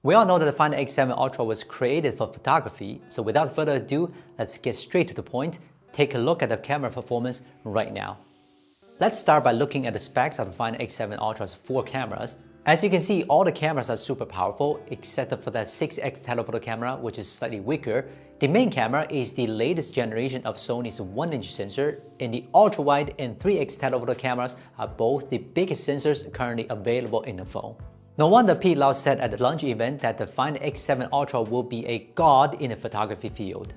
We all know that the Find X7 Ultra was created for photography, so without further ado, let's get straight to the point. Take a look at the camera performance right now. Let's start by looking at the specs of the Find X7 Ultra's 4 cameras. As you can see, all the cameras are super powerful, except for that 6x telephoto camera, which is slightly weaker. The main camera is the latest generation of Sony's 1-inch sensor, and the ultra-wide and 3x telephoto cameras are both the biggest sensors currently available in the phone. No wonder Pete Lau said at the launch event that the Find X7 Ultra will be a god in the photography field.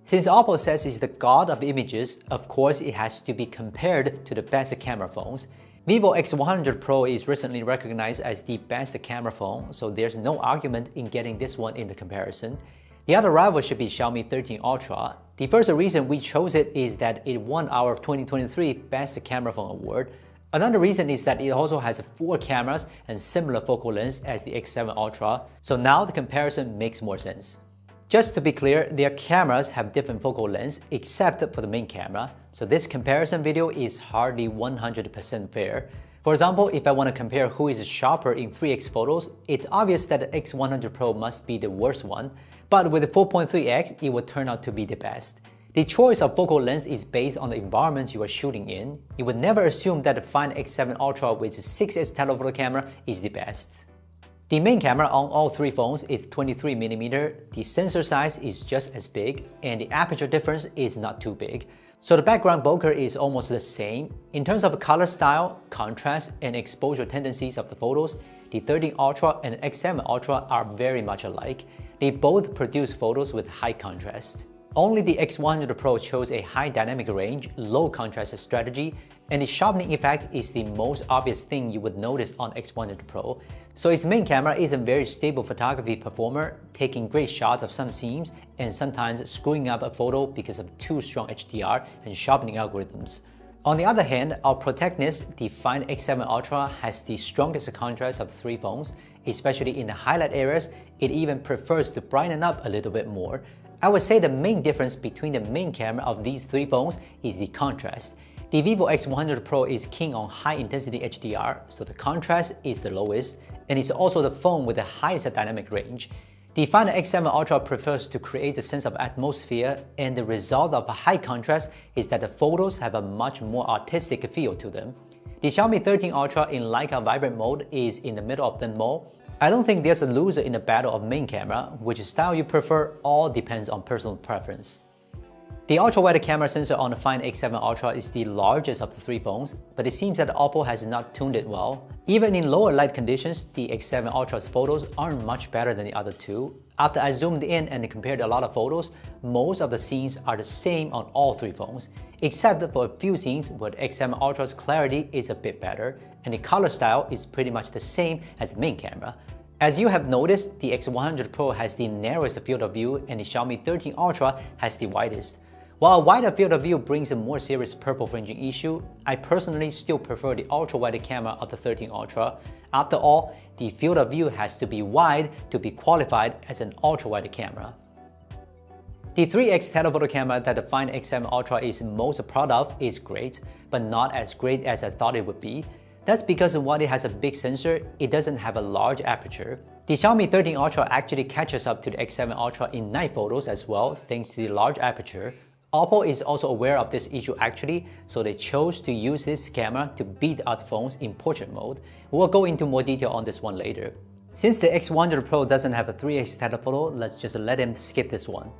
Since OPPO says it's the god of images, of course it has to be compared to the best camera phones. Vivo X100 Pro is recently recognized as the best camera phone, so there's no argument in getting this one in the comparison. The other rival should be Xiaomi 13 Ultra. The first reason we chose it is that it won our 2023 Best Camera Phone Award. Another reason is that it also has 4 cameras and similar focal lengths as the X7 Ultra, so now the comparison makes more sense. Just to be clear, their cameras have different focal lengths except for the main camera, so this comparison video is hardly 100% fair. For example, if I want to compare who is sharper in 3x photos, it's obvious that the X100 Pro must be the worst one, but with the 4.3x, it will turn out to be the best. The choice of focal length is based on the environment you are shooting in. You would never assume that the Find X7 Ultra with 6x telephoto camera is the best. The main camera on all 3 phones is 23mm, the sensor size is just as big, and the aperture difference is not too big. So the background bokeh is almost the same. In terms of color style, contrast, and exposure tendencies of the photos, the 13 Ultra and X7 Ultra are very much alike. They both produce photos with high contrast. Only the X100 Pro chose a high dynamic range, low contrast strategy, and the sharpening effect is the most obvious thing you would notice on X100 Pro. So its main camera is a very stable photography performer, taking great shots of some scenes and sometimes screwing up a photo because of too strong HDR and sharpening algorithms. On the other hand, our protagonist, the Find X7 Ultra, has the strongest contrast of 3 phones, especially in the highlight areas. It even prefers to brighten up a little bit more. I would say the main difference between the main camera of these 3 phones is the contrast. The vivo X100 Pro is keen on high-intensity HDR, so the contrast is the lowest, and it's also the phone with the highest dynamic range. The Find X7 Ultra prefers to create a sense of atmosphere, and the result of a high contrast is that the photos have a much more artistic feel to them. The Xiaomi 13 Ultra in Leica Vibrant mode is in the middle of them all. I don't think there's a loser in the battle of main camera. Which style you prefer all depends on personal preference. The ultra-wide camera sensor on the Find X7 Ultra is the largest of the 3 phones, but it seems that OPPO has not tuned it well. Even in lower light conditions, the X7 Ultra's photos aren't much better than the other 2. After I zoomed in and compared a lot of photos, most of the scenes are the same on all 3 phones, except for a few scenes where the X7 Ultra's clarity is a bit better, and the color style is pretty much the same as the main camera. As you have noticed, the X100 Pro has the narrowest field of view and the Xiaomi 13 Ultra has the widest. While a wider field of view brings a more serious purple fringing issue, I personally still prefer the ultra-wide camera of the 13 Ultra. After all, the field of view has to be wide to be qualified as an ultra-wide camera. The 3x telephoto camera that the Find X7 Ultra is most proud of is great, but not as great as I thought it would be. That's because while it has a big sensor, it doesn't have a large aperture. The Xiaomi 13 Ultra actually catches up to the X7 Ultra in night photos as well, thanks to the large aperture. OPPO is also aware of this issue actually, so they chose to use this camera to beat other phones in portrait mode. We'll go into more detail on this one later. Since the X100 Pro doesn't have a 3x telephoto, let's just let him skip this one.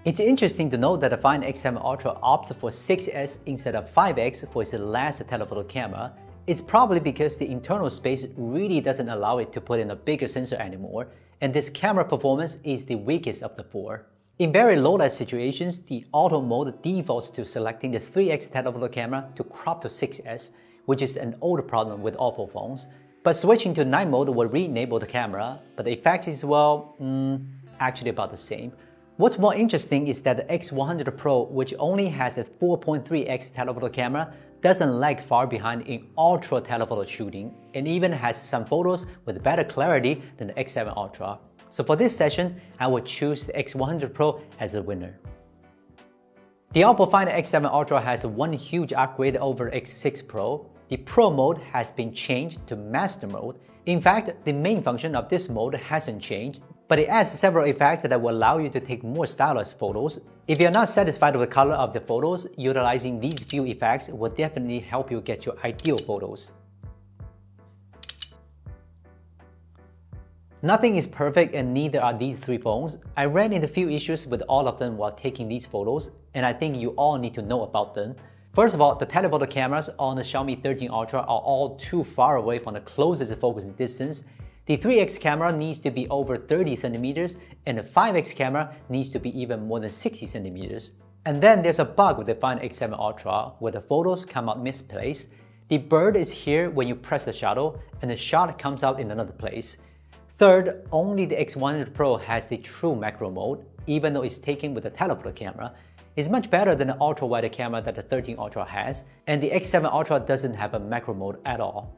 It's interesting to note that the Find X7 Ultra opts for 6S instead of 5X for its last telephoto camera. It's probably because the internal space really doesn't allow it to put in a bigger sensor anymore, and this camera performance is the weakest of the 4. In very low light situations, the auto mode defaults to selecting the 3x telephoto camera to crop to 6S, which is an old problem with OPPO phones. But switching to night mode will re-enable the camera, but the effect is, well, actually about the same. What's more interesting is that the X100 Pro, which only has a 4.3x telephoto camera, doesn't lag far behind in ultra telephoto shooting, and even has some photos with better clarity than the X7 Ultra. So for this session, I would choose the X100 Pro as a winner. The OPPO Find X7 Ultra has one huge upgrade over X6 Pro. The Pro mode has been changed to Master mode, In fact, the main function of this mode hasn't changed, but it adds several effects that will allow you to take more stylized photos. If you're not satisfied with the color of the photos, utilizing these few effects will definitely help you get your ideal photos. Nothing is perfect and neither are these three phones. I ran into a few issues with all of them while taking these photos, and I think you all need to know about them. First of all, the telephoto cameras on the Xiaomi 13 Ultra are all too far away from the closest focus distance. The 3x camera needs to be over 30 centimeters, and the 5x camera needs to be even more than 60 centimeters. And then there's a bug with the Find X7 Ultra where the photos come out misplaced. The bird is here when you press the shutter, and the shot comes out in another place. Third, only the X100 Pro has the true macro mode, even though it's taken with a telephoto camera. It's much better than the ultra-wide camera that the 13 Ultra has, and the X7 Ultra doesn't have a macro mode at all.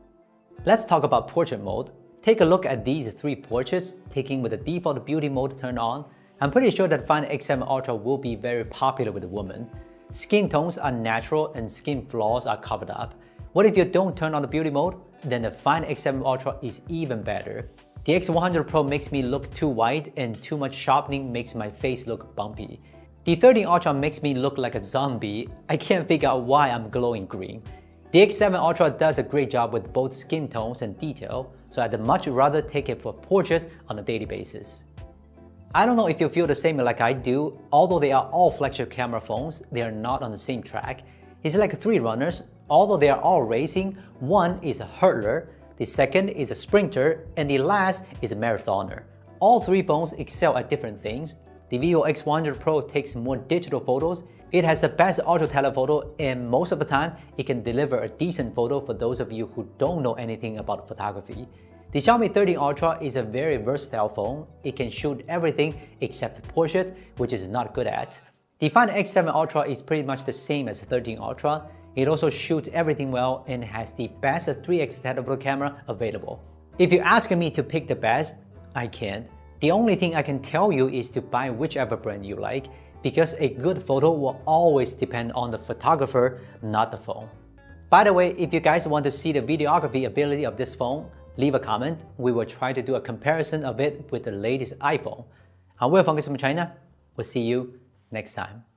Let's talk about portrait mode. Take a look at these three portraits, taken with the default beauty mode turned on. I'm pretty sure that Find X7 Ultra will be very popular with women. Skin tones are natural and skin flaws are covered up. What if you don't turn on the beauty mode? Then the Find X7 Ultra is even better. The X100 Pro makes me look too white, and too much sharpening makes my face look bumpy. The 13 Ultra makes me look like a zombie. I can't figure out why I'm glowing green. The X7 Ultra does a great job with both skin tones and detail, so I'd much rather take it for portrait on a daily basis. I don't know if you feel the same like I do. Although they are all flagship camera phones, they are not on the same track. It's like three runners. Although they are all racing, one is a hurdler, the second is a sprinter, and the last is a marathoner. All three phones excel at different things. The vivo X100 Pro takes more digital photos. It has the best ultra telephoto, and most of the time, it can deliver a decent photo for those of you who don't know anything about photography. The Xiaomi 13 Ultra is a very versatile phone. It can shoot everything except portrait, which is not good at. The Find X7 Ultra is pretty much the same as the 13 Ultra. It also shoots everything well and has the best 3x telephoto camera available. If you ask me to pick the best, I can't. The only thing I can tell you is to buy whichever brand you like, because a good photo will always depend on the photographer, not the phone. By the way, if you guys want to see the videography ability of this phone, leave a comment. We will try to do a comparison of it with the latest iPhone. I'm Will from Gizmochina. We'll see you next time.